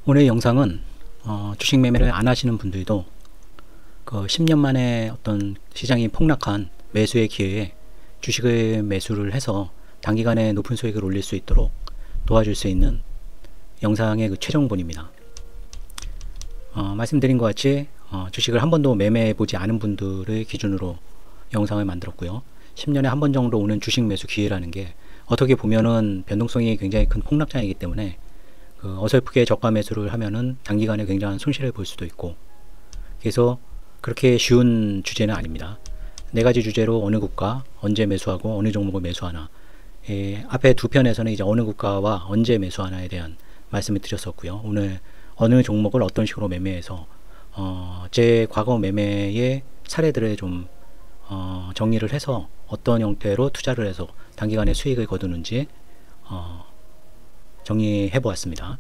오늘 영상은 주식 매매를 안 하시는 분들도 그 10년 만에 어떤 시장이 폭락한 매수의 기회에 주식을 매수를 해서 단기간에 높은 수익을 올릴 수 있도록 도와줄 수 있는 영상의 그 최종본입니다. 말씀드린 것 같이 주식을 한 번도 매매해 보지 않은 분들을 기준으로 영상을 만들었고요. 10년에 한 번 정도 오는 주식 매수 기회라는 게 어떻게 보면은 변동성이 굉장히 큰 폭락장이기 때문에 어설프게 저가 매수를 하면은 단기간에 굉장한 손실을 볼 수도 있고, 그래서 그렇게 쉬운 주제는 아닙니다. 네 가지 주제로 어느 국가 언제 매수하고 어느 종목을 매수하나, 앞에 두 편에서는 이제 어느 국가와 언제 매수하나에 대한 말씀을 드렸었고요. 오늘 어느 종목을 어떤 식으로 매매해서 제 과거 매매의 사례들을 좀 정리를 해서 어떤 형태로 투자를 해서 단기간에 수익을 거두는지 정리해 보았습니다.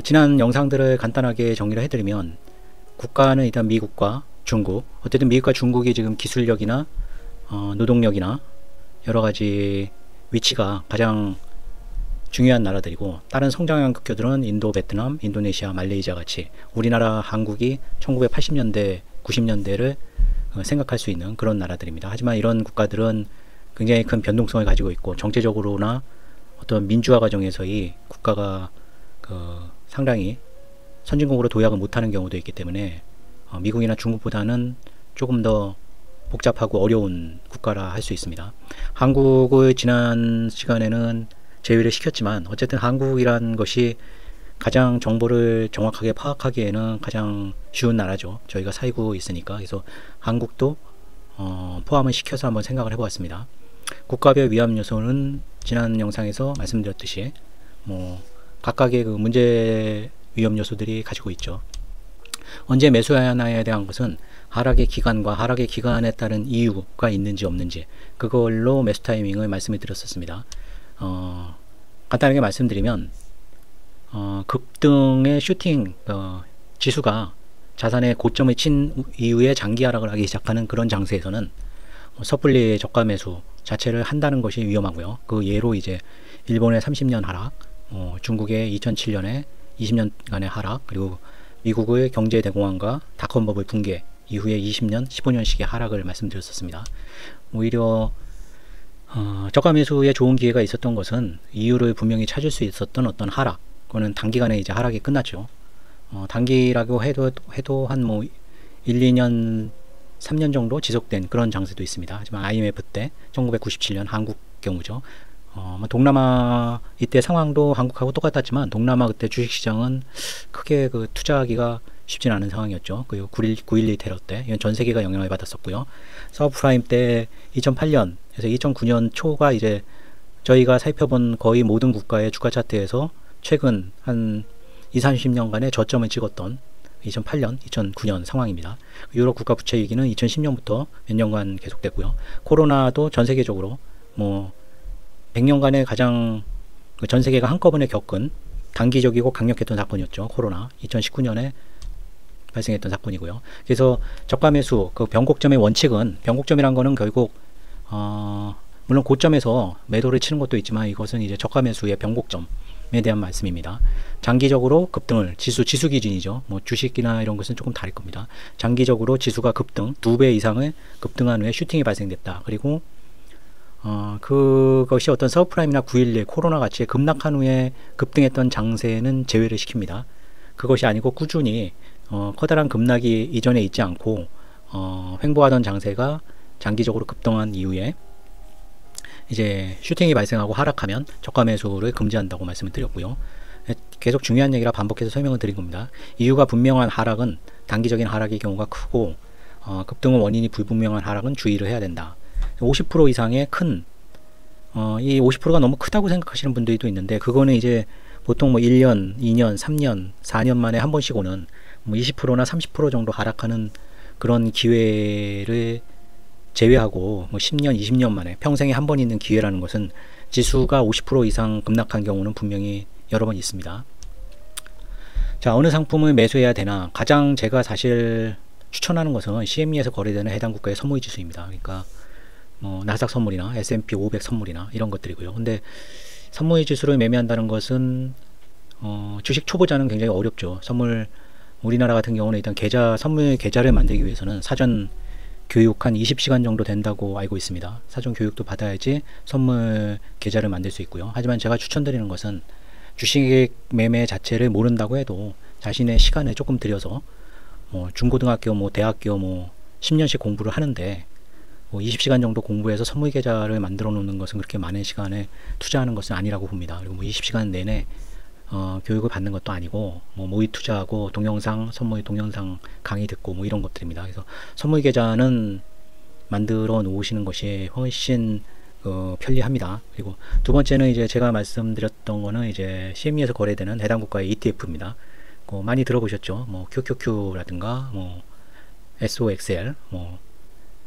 지난 영상들을 간단하게 정리를 해드리면, 국가는 일단 미국과 중국, 어쨌든 미국과 중국이 지금 기술력이나 노동력이나 여러가지 위치가 가장 중요한 나라들이고, 다른 성장형 국가들은 인도, 베트남, 인도네시아, 말레이시아 같이 우리나라, 한국이 1980년대, 90년대를 생각할 수 있는 그런 나라들입니다. 하지만 이런 국가들은 굉장히 큰 변동성을 가지고 있고, 정체적으로나 어떤 민주화 과정에서의 국가가 상당히 선진국으로 도약을 못하는 경우도 있기 때문에 미국이나 중국보다는 조금 더 복잡하고 어려운 국가라 할 수 있습니다. 한국을 지난 시간에는 제외를 시켰지만, 어쨌든 한국이란 것이 가장 정보를 정확하게 파악하기에는 가장 쉬운 나라죠. 저희가 살고 있으니까. 그래서 한국도 포함을 시켜서 한번 생각을 해보았습니다. 국가별 위험 요소는 지난 영상에서 말씀드렸듯이 각각의 그 문제 위험 요소들이 가지고 있죠. 언제 매수해야 하나에 대한 것은 하락의 기간과 하락의 기간에 따른 이유가 있는지 없는지, 그걸로 매수 타이밍을 말씀을 드렸었습니다. 간단하게 말씀드리면, 급등의 슈팅 지수가 자산의 고점을 친 이후에 장기 하락을 하기 시작하는 그런 장세에서는 섣불리 저가 매수 자체를 한다는 것이 위험하고요. 그 예로 이제 일본의 30년 하락, 중국의 2007년에 20년간의 하락, 그리고 미국의 경제 대공황과 닷컴 버블 붕괴 이후에 20년, 15년씩의 하락을 말씀드렸었습니다. 오히려 저가 매수에 좋은 기회가 있었던 것은 이유를 분명히 찾을 수 있었던 어떤 하락, 그거는 단기간에 이제 하락이 끝났죠. 단기라고 해도 한 1, 2년, 3년 정도 지속된 그런 장세도 있습니다. 하지만 IMF 때 1997년 한국 경우죠. 동남아 이때 상황도 한국하고 똑같았지만, 동남아 그때 주식시장은 크게 투자하기가 쉽진 않은 상황이었죠. 그리고 9.11 테러 때 이건 전 세계가 영향을 받았었고요. 서브프라임 때 2008년에서 2009년 초가 이제 저희가 살펴본 거의 모든 국가의 주가 차트에서 최근 한 20-30년간의 저점을 찍었던 2008년, 2009년 상황입니다. 유럽 국가 부채 위기는 2010년부터 몇 년간 계속됐고요. 코로나도 전 세계적으로 100년간의 가장 전 세계가 한꺼번에 겪은 단기적이고 강력했던 사건이었죠. 코로나 2019년에 발생했던 사건이고요. 그래서 저가 매수 변곡점의 원칙은, 변곡점이란 거는 결국 물론 고점에서 매도를 치는 것도 있지만, 이것은 이제 저가 매수의 변곡점에 대한 말씀입니다. 장기적으로 급등을, 지수 기준이죠. 주식이나 이런 것은 조금 다를 겁니다. 장기적으로 지수가 급등 2배 이상을 급등한 후에 슈팅이 발생됐다. 그리고 그것이 어떤 서브프라임이나 9.11 코로나 같이 급락한 후에 급등했던 장세는 제외를 시킵니다. 그것이 아니고 꾸준히 커다란 급락이 이전에 있지 않고 횡보하던 장세가 장기적으로 급등한 이후에 이제 슈팅이 발생하고 하락하면 저가 매수를 금지한다고 말씀을 드렸고요. 계속 중요한 얘기라 반복해서 설명을 드린 겁니다. 이유가 분명한 하락은 단기적인 하락의 경우가 크고, 급등은 원인이 불분명한 하락은 주의를 해야 된다. 50% 이상의 큰, 이 50%가 너무 크다고 생각하시는 분들도 있는데, 그거는 이제 보통 1년, 2년, 3년, 4년 만에 한 번씩 오는 20%나 30% 정도 하락하는 그런 기회를 제외하고 10년, 20년 만에 평생에 한 번 있는 기회라는 것은, 지수가 50% 이상 급락한 경우는 분명히 여러 번 있습니다. 자, 어느 상품을 매수해야 되나? 가장 제가 사실 추천하는 것은 CME에서 거래되는 해당 국가의 선물 지수입니다. 그러니까 나스닥 선물이나 S&P 500 선물이나 이런 것들이고요. 근데 선물 지수를 매매한다는 것은 주식 초보자는 굉장히 어렵죠. 우리나라 같은 경우는 일단 선물 계좌를 만들기 위해서는 사전 교육 한 20시간 정도 된다고 알고 있습니다. 사전 교육도 받아야지 선물 계좌를 만들 수 있고요. 하지만 제가 추천드리는 것은 주식 매매 자체를 모른다고 해도 자신의 시간을 조금 들여서 중고등학교 대학교 10년씩 공부를 하는데 20시간 정도 공부해서 선물 계좌를 만들어 놓는 것은 그렇게 많은 시간을 투자하는 것은 아니라고 봅니다. 그리고 20시간 내내 교육을 받는 것도 아니고 모의 투자하고 선물 동영상 강의 듣고 이런 것들입니다. 그래서 선물 계좌는 만들어 놓으시는 것이 훨씬 편리합니다. 그리고 두 번째는 이제 제가 말씀드렸던 거는 이제 CME에서 거래되는 해당 국가의 ETF입니다. 많이 들어보셨죠? QQQ라든가 SOXL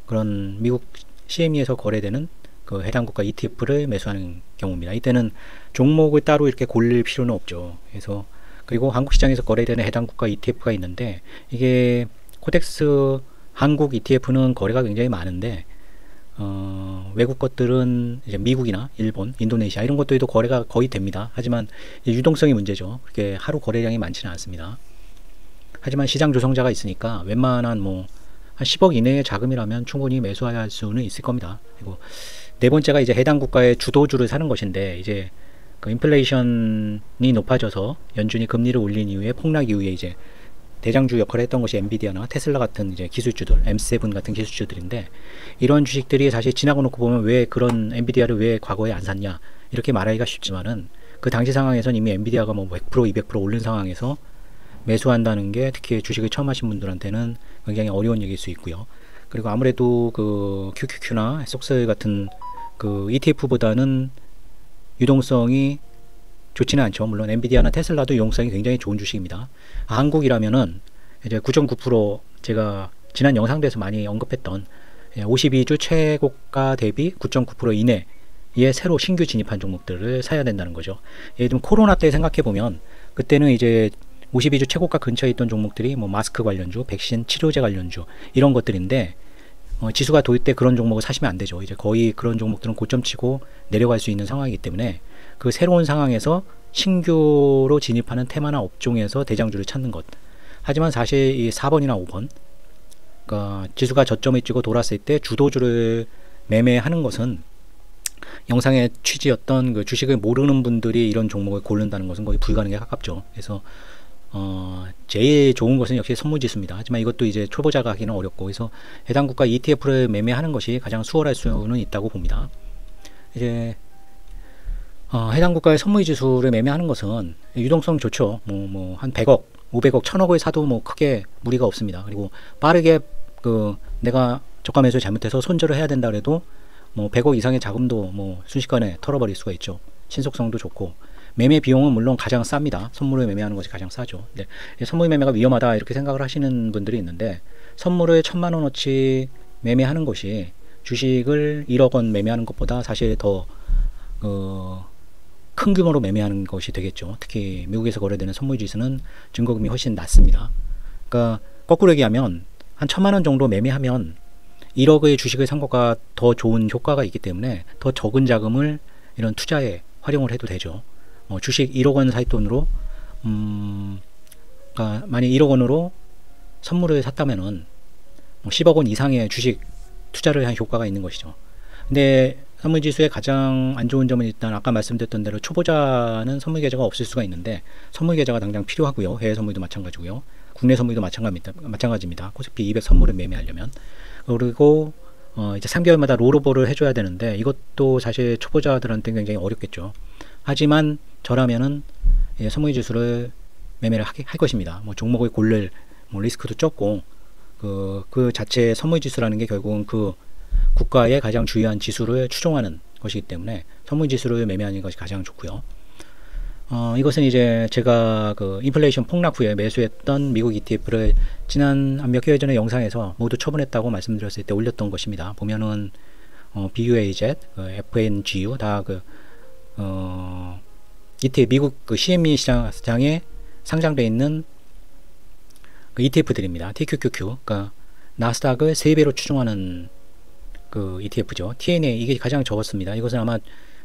그런 미국 CME에서 거래되는 그 해당 국가 ETF를 매수하는 경우입니다. 이때는 종목을 따로 이렇게 고를 필요는 없죠. 그리고 한국 시장에서 거래되는 해당 국가 ETF가 있는데 이게 코덱스 한국 ETF는 거래가 굉장히 많은데 외국 것들은 이제 미국이나 일본, 인도네시아 이런 것들도 거래가 거의 됩니다. 하지만 유동성이 문제죠. 그렇게 하루 거래량이 많지는 않습니다. 하지만 시장 조성자가 있으니까 웬만한 한 10억 이내의 자금이라면 충분히 매수할 수는 있을 겁니다. 그리고 네 번째가 이제 해당 국가의 주도주를 사는 것인데 이제 그 인플레이션이 높아져서 연준이 금리를 올린 이후에 폭락 이후에 이제 대장주 역할을 했던 것이 엔비디아나 테슬라 같은 이제 기술주들, M7 같은 기술주들인데 이런 주식들이 사실 지나고 놓고 보면 왜 그런 엔비디아를 왜 과거에 안 샀냐 이렇게 말하기가 쉽지만은 그 당시 상황에선 이미 엔비디아가 100% 200% 오른 상황에서 매수한다는 게 특히 주식을 처음 하신 분들한테는 굉장히 어려운 얘기일 수 있고요. 그리고 아무래도 그 QQQ나 SOX 같은 그 ETF보다는 유동성이 좋지는 않죠. 물론 엔비디아나 테슬라도 유동성이 굉장히 좋은 주식입니다. 한국이라면은 이제 9.9% 제가 지난 영상에서 많이 언급했던 52주 최고가 대비 9.9% 이내에 새로 신규 진입한 종목들을 사야 된다는 거죠. 예를 들면 코로나 때 생각해 보면 그때는 이제 52주 최고가 근처에 있던 종목들이 마스크 관련주, 백신 치료제 관련주 이런 것들인데 지수가 도일 때 그런 종목을 사시면 안 되죠. 이제 거의 그런 종목들은 고점 치고 내려갈 수 있는 상황이기 때문에 그 새로운 상황에서 신규로 진입하는 테마나 업종에서 대장주를 찾는 것. 하지만 사실 이 4번이나 5번 그러니까 지수가 저점을 찍고 돌았을 때 주도주를 매매하는 것은 영상의 취지였던 그 주식을 모르는 분들이 이런 종목을 고른다는 것은 거의 불가능에 가깝죠. 그래서 제일 좋은 것은 역시 선물지수입니다. 하지만 이것도 이제 초보자가 하기는 어렵고 그래서 해당 국가 ETF를 매매하는 것이 가장 수월할 수는 있다고 봅니다. 이제 해당 국가의 선물지수를 매매하는 것은 유동성 좋죠. 한 100억, 500억, 1000억을 사도 크게 무리가 없습니다. 그리고 빠르게 내가 저가 매수 잘못해서 손절을 해야 된다 그래도 100억 이상의 자금도 순식간에 털어버릴 수가 있죠. 신속성도 좋고 매매 비용은 물론 가장 쌉니다. 선물을 매매하는 것이 가장 싸죠. 근데 선물 매매가 위험하다 이렇게 생각을 하시는 분들이 있는데 선물을 1000만원어치 매매하는 것이 주식을 1억 원 매매하는 것보다 사실 더 큰 규모로 매매하는 것이 되겠죠. 특히 미국에서 거래되는 선물지수는 증거금이 훨씬 낮습니다. 그러니까 거꾸로 얘기하면 한 1000만원 정도 매매하면 1억의 주식을 산 것과 더 좋은 효과가 있기 때문에 더 적은 자금을 이런 투자에 활용을 해도 되죠. 주식 1억 원 살 돈으로 그러니까 만약 1억 원으로 선물을 샀다면은 10억 원 이상의 주식 투자를 한 효과가 있는 것이죠. 근데 선물지수의 가장 안 좋은 점은 일단 아까 말씀드렸던 대로 초보자는 선물 계좌가 없을 수가 있는데 선물 계좌가 당장 필요하고요. 해외 선물도 마찬가지고요. 국내 선물도 마찬가지입니다. 코스피 200 선물을 매매하려면 그리고 이제 3개월마다 롤오버를 해줘야 되는데 이것도 사실 초보자들한테 굉장히 어렵겠죠. 하지만 저라면은 선물지수를 매매를 할 것입니다. 종목을 고를 리스크도 적고 그 자체 선물지수라는 게 결국은 그 국가의 가장 주요한 지수를 추종하는 것이기 때문에 선물지수를 매매하는 것이 가장 좋고요. 이것은 이제 제가 그 인플레이션 폭락 후에 매수했던 미국 ETF를 지난 몇 개월 전에 영상에서 모두 처분했다고 말씀드렸을 때 올렸던 것입니다. 보면은 BUAZ, FNGU 다 ETF 미국 CME 시장에 상장되어 있는 ETF들입니다. TQQQ, 그러니까 나스닥을 3배로 추종하는 그 ETF죠. TNA 이게 가장 적었습니다. 이것은 아마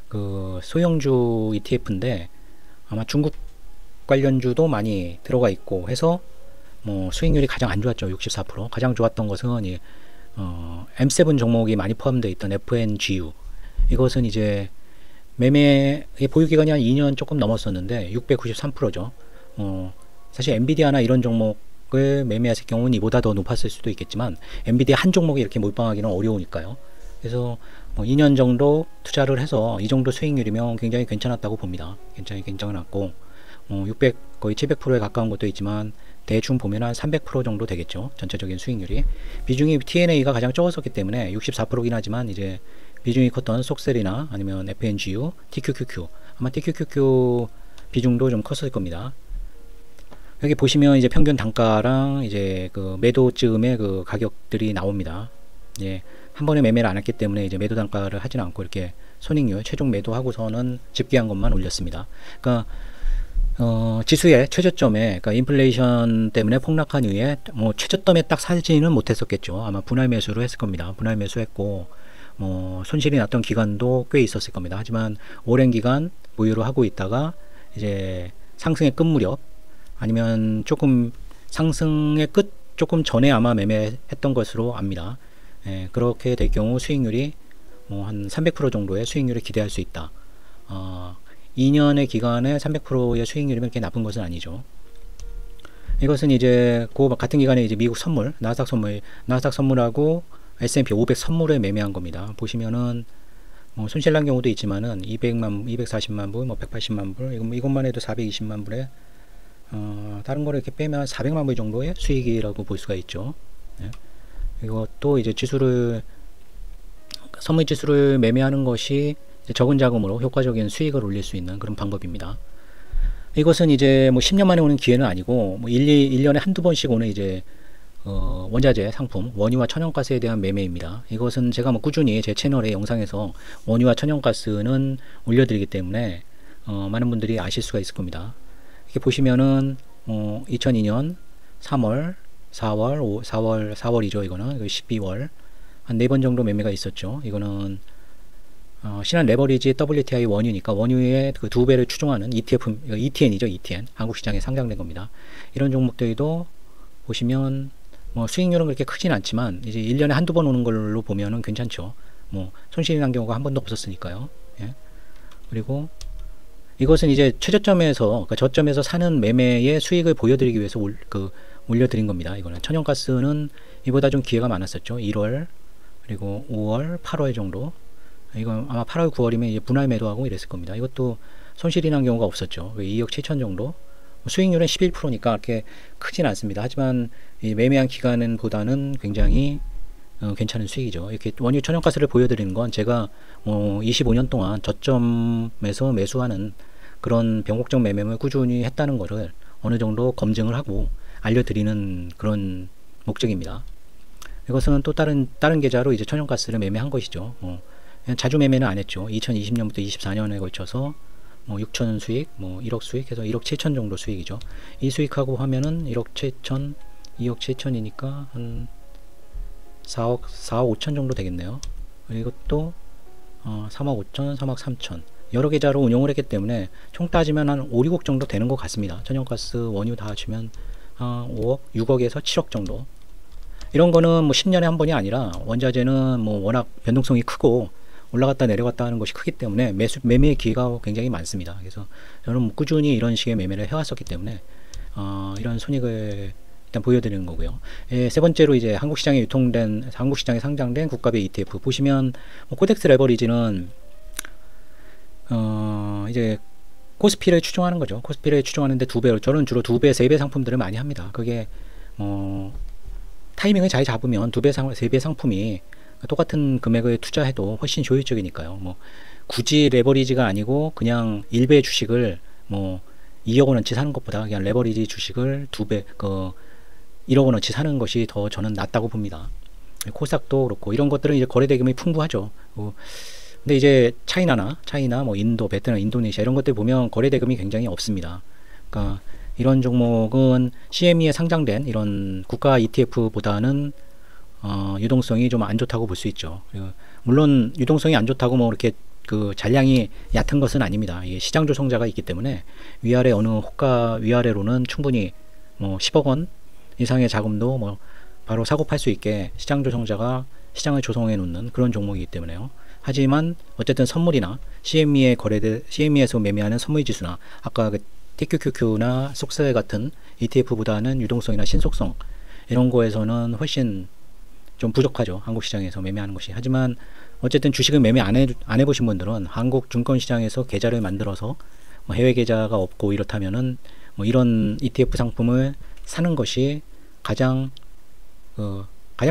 그 소형주 ETF인데 아마 중국 관련주도 많이 들어가 있고 해서 뭐 수익률이 가장 안 좋았죠. 64%. 가장 좋았던 것은 M7 종목이 많이 포함되어 있던 FNGU. 이것은 이제 매매의 보유 기간이 한 2년 조금 넘었었는데 693%죠. 사실 엔비디아나 이런 종목을 매매했을 경우는 이보다 더 높았을 수도 있겠지만 엔비디아 한 종목에 이렇게 몰빵하기는 어려우니까요. 그래서 뭐 2년 정도 투자를 해서 이 정도 수익률이면 굉장히 괜찮았다고 봅니다. 굉장히 괜찮았고 600 거의 700%에 가까운 것도 있지만 대충 보면 한 300% 정도 되겠죠. 전체적인 수익률이. 비중이 TNA가 가장 적었었기 때문에 64%긴 하지만 이제 비중이 컸던 속셀이나 아니면 FNGU, TQQQ 아마 TQQQ 비중도 좀 컸을 겁니다. 여기 보시면 이제 평균 단가랑 이제 그 매도쯤의 그 가격들이 나옵니다. 예, 한 번에 매매를 안 했기 때문에 이제 매도 단가를 하지는 않고 이렇게 손익률 최종 매도하고서는 집계한 것만 올렸습니다. 그러니까 지수의 최저점에, 그러니까 인플레이션 때문에 폭락한 이후에 뭐 최저점에 딱 사지는 못했었겠죠. 아마 분할 매수를 했을 겁니다. 분할 매수했고 뭐 손실이 났던 기간도 꽤 있었을 겁니다. 하지만 오랜 기간 보유를 하고 있다가 이제 상승의 끝 무렵 아니면 조금 상승의 끝 조금 전에 아마 매매했던 것으로 압니다. 예, 그렇게 될 경우 수익률이 뭐 한 300% 정도의 수익률을 기대할 수 있다. 2년의 기간에 300%의 수익률이면 그렇게 나쁜 것은 아니죠. 이것은 이제 그 같은 기간에 이제 미국 선물, 나스닥 선물하고 S&P 500 선물에 매매한 겁니다. 보시면은 뭐 손실 난 경우도 있지만은 240만 불, 뭐 180만 불, 이것만 해도 420만 불에 다른 거를 이렇게 빼면 400만 불 정도의 수익이라고 볼 수가 있죠. 네. 이것도 이제 선물 지수를 매매하는 것이 적은 자금으로 효과적인 수익을 올릴 수 있는 그런 방법입니다. 이것은 이제 뭐 10년 만에 오는 기회는 아니고 뭐 1년에 한두 번씩 오는 이제 원자재 상품, 원유와 천연가스에 대한 매매입니다. 이것은 제가 뭐 꾸준히 제 채널의 영상에서 원유와 천연가스는 올려드리기 때문에 많은 분들이 아실 수가 있을 겁니다. 이렇게 보시면은 2002년 3월, 4월이죠. 이거는 12월 한 4번 정도 매매가 있었죠. 이거는 신한 레버리지 WTI 원유니까 원유의 그 2배를 추종하는 ETF, ETN이죠. ETN. 한국 시장에 상장된 겁니다. 이런 종목들도 보시면 뭐 수익률은 그렇게 크진 않지만 이제 1년에 한두 번 오는 걸로 보면은 괜찮죠. 뭐 손실이 난 경우가 한 번도 없었으니까요. 예. 그리고 이것은 이제 최저점에서, 그러니까 저점에서 사는 매매의 수익을 보여드리기 위해서 올려드린 겁니다. 이거는 천연가스는 이보다 좀 기회가 많았었죠. 1월, 그리고 5월, 8월 정도. 이건 아마 8월, 9월이면 이제 분할 매도하고 이랬을 겁니다. 이것도 손실이 난 경우가 없었죠. 2억 7천 정도. 수익률은 11%니까 그렇게 크진 않습니다. 하지만 이 매매한 기간은 보다는 굉장히 괜찮은 수익이죠. 이렇게 원유 천연가스를 보여드리는 건 제가 25년 동안 저점에서 매수하는 그런 변곡적 매매를 꾸준히 했다는 것을 어느 정도 검증을 하고 알려드리는 그런 목적입니다. 이것은 또 다른 계좌로 이제 천연가스를 매매한 것이죠. 자주 매매는 안 했죠. 2020년부터 24년에 걸쳐서 6천 수익, 1억 수익 해서 1억 7천 정도 수익이죠. 이 수익하고 하면은 1억 7천, 2억 7천이니까 한 4억 5천 정도 되겠네요. 이것도 3억 5천, 3억 3천 여러 계좌로 운용을 했기 때문에 총 따지면 한 5, 6억 정도 되는 것 같습니다. 천연가스, 원유 다 합치면 5억, 6억에서 7억 정도. 이런 거는 뭐 10년에 한 번이 아니라 원자재는 뭐 워낙 변동성이 크고 올라갔다 내려갔다 하는 것이 크기 때문에 매매의 기회가 굉장히 많습니다. 그래서 저는 뭐 꾸준히 이런 식의 매매를 해왔었기 때문에 이런 손익을 일단 보여드리는 거고요. 세 번째로 이제 한국 시장에 상장된 국가별 ETF 보시면 코덱스 레버리지는 이제 코스피를 추종하는 거죠. 코스피를 추종하는데 2배로, 저는 주로 2배, 3배 상품들을 많이 합니다. 그게 타이밍을 잘 잡으면 2배, 3배 상품이 똑같은 금액을 투자해도 훨씬 효율적이니까요. 뭐 굳이 레버리지가 아니고 그냥 1배 주식을 2억 원어치 사는 것보다 그냥 레버리지 주식을 2배 1억 원어치 사는 것이 더 저는 낫다고 봅니다. 코스닥도 그렇고 이런 것들은 이제 거래 대금이 풍부하죠. 근데 이제 차이나 뭐 인도, 베트남, 인도네시아 이런 것들 보면 거래 대금이 굉장히 없습니다. 그러니까 이런 종목은 CME에 상장된 이런 국가 ETF보다는 유동성이 좀 안 좋다고 볼 수 있죠. 물론 유동성이 안 좋다고 뭐 이렇게 그 잔량이 얕은 것은 아닙니다. 이게 시장 조성자가 있기 때문에 위아래 어느 호가 위아래로는 충분히 뭐 10억 원 이상의 자금도 뭐 바로 사고 팔 수 있게 시장 조성자가 시장을 조성해 놓는 그런 종목이기 때문에요. 하지만 어쨌든 선물이나 CME에서 매매하는 선물 지수나 아까 그 TQQQ나 속세 같은 ETF보다는 유동성이나 신속성 이런 거에서는 훨씬 좀 부족하죠. 한국 시장에서 매매하는 것이. 하지만 어쨌든 주식을 매매 안 해보신 분들은 한국 증권시장에서 계좌를 만들어서 뭐 해외 계좌가 없고 이렇다면은 뭐 이런 ETF 상품을 사는 것이 가장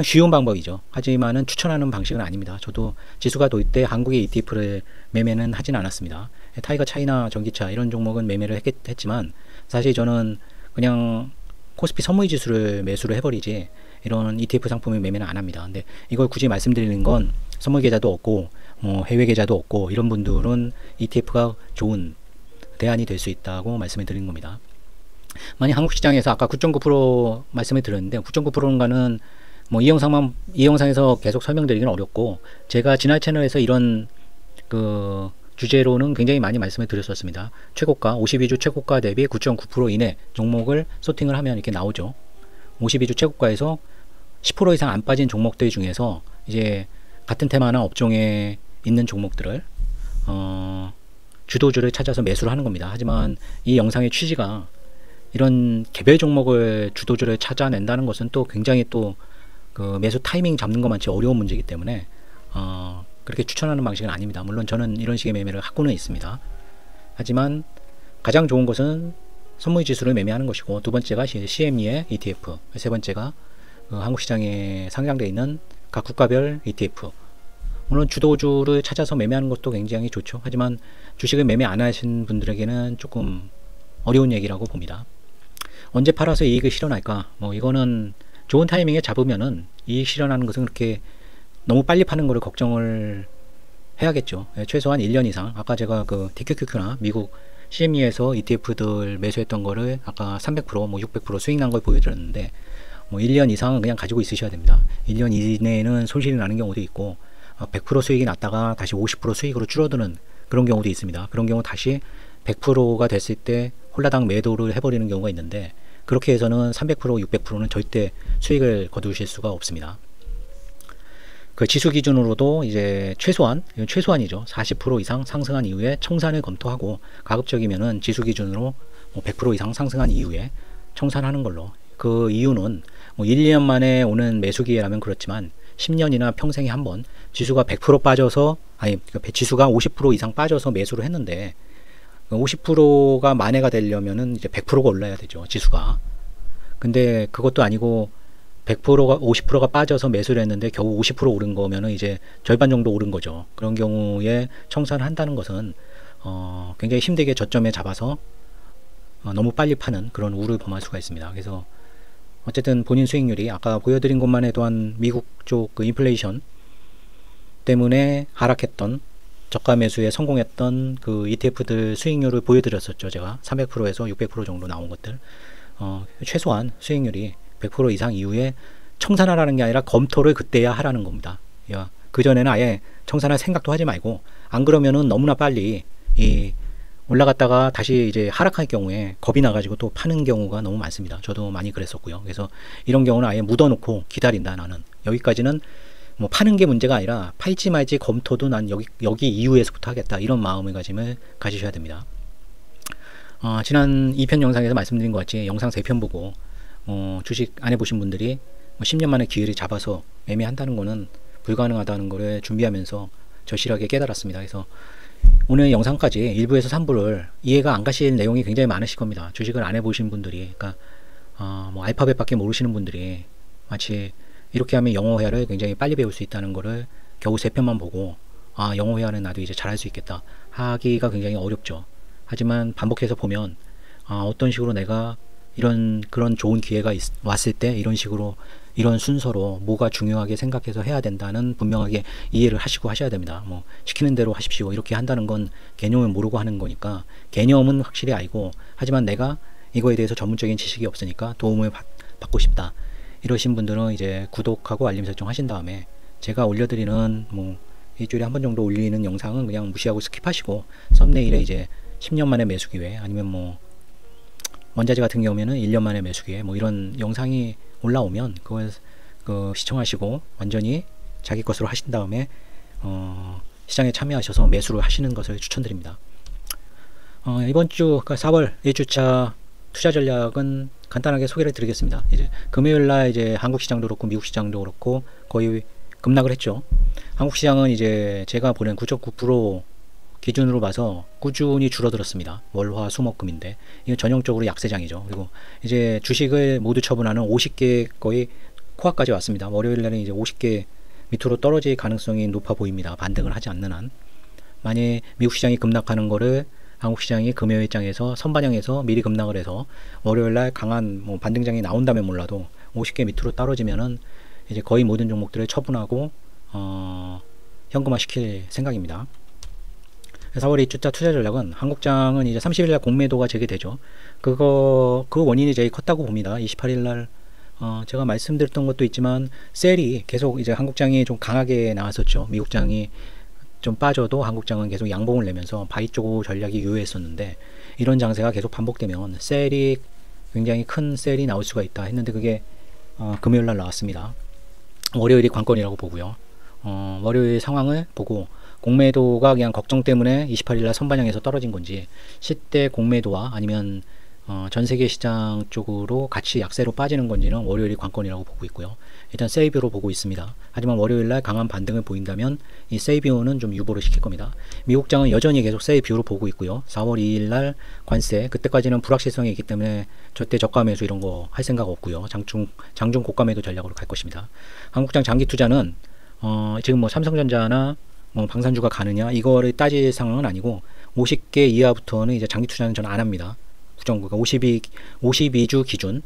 쉬운 방법이죠. 하지만은 추천하는 방식은 아닙니다. 저도 지수가 도입 때 한국의 ETF를 매매는 하진 않았습니다. 타이거 차이나 전기차 이런 종목은 매매를 했지만 사실 저는 그냥 코스피 선물 지수를 매수를 해버리지 이런 ETF 상품을 매매는 안 합니다. 근데 이걸 굳이 말씀드리는 건 선물 계좌도 없고 뭐 해외 계좌도 없고 이런 분들은 ETF가 좋은 대안이 될 수 있다고 말씀을 드리는 겁니다. 만약 한국 시장에서 아까 9.9% 말씀을 드렸는데 9.9%인가는 뭐 이 영상에서 계속 설명드리기는 어렵고 제가 지난 채널에서 이런 그 주제로는 굉장히 많이 말씀을 드렸었습니다. 최고가 52주 최고가 대비 9.9% 이내 종목을 소팅을 하면 이렇게 나오죠. 52주 최고가에서 10% 이상 안 빠진 종목들 중에서 이제 같은 테마나 업종에 있는 종목들을 주도주를 찾아서 매수를 하는 겁니다. 하지만 이 영상의 취지가 이런 개별 종목을 주도주를 찾아낸다는 것은 또 굉장히 또 그 매수 타이밍 잡는 것만치 어려운 문제이기 때문에 그렇게 추천하는 방식은 아닙니다. 물론 저는 이런 식의 매매를 하고는 있습니다. 하지만 가장 좋은 것은 선물 지수를 매매하는 것이고 두 번째가 CME의 ETF, 세 번째가 한국 시장에 상장되어 있는 각 국가별 ETF. 물론 주도주를 찾아서 매매하는 것도 굉장히 좋죠. 하지만 주식을 매매 안 하신 분들에게는 조금 어려운 얘기라고 봅니다. 언제 팔아서 이익을 실현할까? 뭐 이거는 좋은 타이밍에 잡으면은 이익 실현하는 것은 그렇게 너무 빨리 파는 거를 걱정을 해야겠죠. 최소한 1년 이상. 아까 제가 그 TQQQ나 미국 CME에서 ETF들 매수했던 거를 아까 300%, 뭐 600% 수익 난 걸 보여드렸는데 뭐 1년 이상은 그냥 가지고 있으셔야 됩니다. 1년 이내에는 손실이 나는 경우도 있고 100% 수익이 났다가 다시 50% 수익으로 줄어드는 그런 경우도 있습니다. 그런 경우 다시 100%가 됐을 때 홀라당 매도를 해버리는 경우가 있는데 그렇게 해서는 300%, 600%는 절대 수익을 거두실 수가 없습니다. 그 지수 기준으로도 이제 최소한이죠. 40% 이상 상승한 이후에 청산을 검토하고 가급적이면은 지수 기준으로 뭐 100% 이상 상승한 이후에 청산하는 걸로. 그 이유는 뭐 1, 2년 만에 오는 매수 기회라면 그렇지만 10년이나 평생에 한번 지수가 100% 빠져서 지수가 50% 이상 빠져서 매수를 했는데 50%가 만회가 되려면은 이제 100%가 올라야 되죠. 지수가. 근데 그것도 아니고 100%가 50%가 빠져서 매수를 했는데 겨우 50% 오른 거면은 이제 절반 정도 오른 거죠. 그런 경우에 청산을 한다는 것은 굉장히 힘들게 저점에 잡아서 너무 빨리 파는 그런 우를 범할 수가 있습니다. 그래서 어쨌든 본인 수익률이 아까 보여드린 것만 해도 한 미국 쪽 그 인플레이션 때문에 하락했던 저가 매수에 성공했던 그 ETF들 수익률을 보여드렸었죠. 제가 300%에서 600% 정도 나온 것들. 최소한 수익률이 100% 이상 이후에 청산하라는 게 아니라 검토를 그때야 하라는 겁니다. 그 전에는 아예 청산할 생각도 하지 말고 안 그러면은 너무나 빨리 올라갔다가 다시 이제 하락할 경우에 겁이 나가지고 또 파는 경우가 너무 많습니다. 저도 많이 그랬었고요. 그래서 이런 경우는 아예 묻어놓고 기다린다. 나는 여기까지는 뭐 파는 게 문제가 아니라 팔지 말지 검토도 난 여기 이후에서부터 하겠다. 이런 마음가짐을 가지셔야 됩니다. 지난 2편 영상에서 말씀드린 것 같이 영상 3편 보고 주식 안 해보신 분들이 10년 만에 기회를 잡아서 매매한다는 거는 불가능하다는 거를 준비하면서 절실하게 깨달았습니다. 그래서 오늘 영상까지 1부에서 3부를 이해가 안 가실 내용이 굉장히 많으실 겁니다. 주식을 안 해보신 분들이, 그러니까 뭐 알파벳밖에 모르시는 분들이 마치 이렇게 하면 영어 회화를 굉장히 빨리 배울 수 있다는 거를 겨우 3편만 보고 영어 회화는 나도 이제 잘할 수 있겠다 하기가 굉장히 어렵죠. 하지만 반복해서 보면 어떤 식으로 내가 그런 좋은 기회가 왔을 때 이런 식으로 이런 순서로 뭐가 중요하게 생각해서 해야 된다는 분명하게 이해를 하시고 하셔야 됩니다. 뭐 시키는 대로 하십시오 이렇게 한다는 건 개념을 모르고 하는 거니까 개념은 확실히 알고 하지만 내가 이거에 대해서 전문적인 지식이 없으니까 도움을 받고 싶다 이러신 분들은 이제 구독하고 알림 설정 하신 다음에 제가 올려드리는 뭐 일주일에 한 번 정도 올리는 영상은 그냥 무시하고 스킵하시고 썸네일에 이제 10년 만에 매수 기회, 아니면 뭐 원자재 같은 경우에는 1년 만에 매수 기회, 뭐 이런 영상이 올라오면 그걸 시청하시고 완전히 자기 것으로 하신 다음에 시장에 참여하셔서 매수를 하시는 것을 추천드립니다. 이번 주 4월 1주차 투자 전략은 간단하게 소개를 드리겠습니다. 이제 금요일날 이제 한국 시장도 그렇고 미국 시장도 그렇고 거의 급락을 했죠. 한국 시장은 이제 제가 보낸 9.9% 기준으로 봐서 꾸준히 줄어들었습니다. 월화 수목금인데 이건 전형적으로 약세장이죠. 그리고 이제 주식을 모두 처분하는 50개 거의 코앞까지 왔습니다. 월요일날은 이제 50개 밑으로 떨어질 가능성이 높아 보입니다. 반등을 하지 않는 한. 만약에 미국 시장이 급락하는 거를 한국 시장이 금요일장에서 선반영해서 미리 급락을 해서 월요일날 강한 뭐 반등장이 나온다면 몰라도 50개 밑으로 떨어지면은 이제 거의 모든 종목들을 처분하고 현금화 시킬 생각입니다. 4월 2주차 투자 전략은 한국장은 이제 30일날 공매도가 재개되죠. 그 원인이 제일 컸다고 봅니다. 28일날 제가 말씀드렸던 것도 있지만 셀이 계속 이제 한국장이 좀 강하게 나왔었죠. 미국장이 좀 빠져도 한국장은 계속 양봉을 내면서 바이 쪽 전략이 유효했었는데 이런 장세가 계속 반복되면 셀이 굉장히 큰 셀이 나올 수가 있다 했는데 그게 금요일날 나왔습니다. 월요일이 관건이라고 보고요. 월요일 상황을 보고 공매도가 그냥 걱정 때문에 28일날 선반영해서 떨어진 건지 시대 공매도와 아니면 전 세계 시장 쪽으로 같이 약세로 빠지는 건지는 월요일이 관건이라고 보고 있고요. 일단 세이비로 보고 있습니다. 하지만 월요일날 강한 반등을 보인다면 이 세이비오는 좀 유보를 시킬 겁니다. 미국장은 여전히 계속 세이비오로 보고 있고요. 4월 2일날 관세, 그때까지는 불확실성이 있기 때문에 저때 저가 매수 이런 거 할 생각 없고요. 장중 고가 매도 전략으로 갈 것입니다. 한국장 장기 투자는 지금 뭐 삼성전자나 뭐 방산주가 가느냐 이거를 따질 상황은 아니고 50개 이하부터는 이제 장기 투자는 저는 안 합니다. 수정구가 52주 기준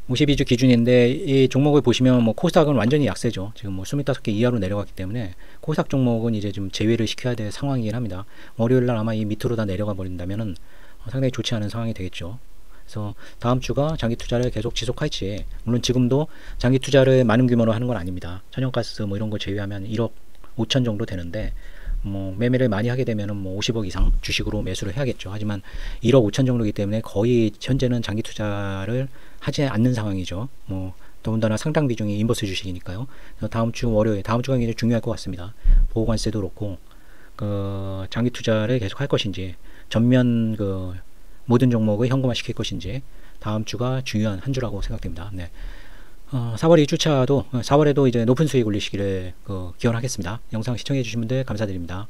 52주 기준인데 이 종목을 보시면 뭐 코스닥은 완전히 약세죠. 지금 뭐 25개 이하로 내려갔기 때문에 코스닥 종목은 이제 좀 제외를 시켜야 될 상황이긴 합니다. 월요일날 아마 이 밑으로 다 내려가 버린다면은 상당히 좋지 않은 상황이 되겠죠. 그래서 다음 주가 장기 투자를 계속 지속할지, 물론 지금도 장기 투자를 많은 규모로 하는 건 아닙니다. 천연가스 뭐 이런 거 제외하면 1억 5천 정도 되는데 뭐 매매를 많이 하게 되면은 뭐 50억 이상 주식으로 매수를 해야겠죠. 하지만 1억 5천 정도이기 때문에 거의 현재는 장기 투자를 하지 않는 상황이죠. 뭐 더군다나 상당 비중이 인버스 주식이니까요. 그래서 다음 주 월요일, 다음 주가 굉장히 중요할 것 같습니다. 보호관세도 그렇고 장기 투자를 계속 할 것인지, 전면 모든 종목을 현금화 시킬 것인지 다음 주가 중요한 한 주라고 생각됩니다. 네. 4월 2주차도 4월에도 이제 높은 수익 올리시기를 기원하겠습니다. 영상 시청해 주신 분들 감사드립니다.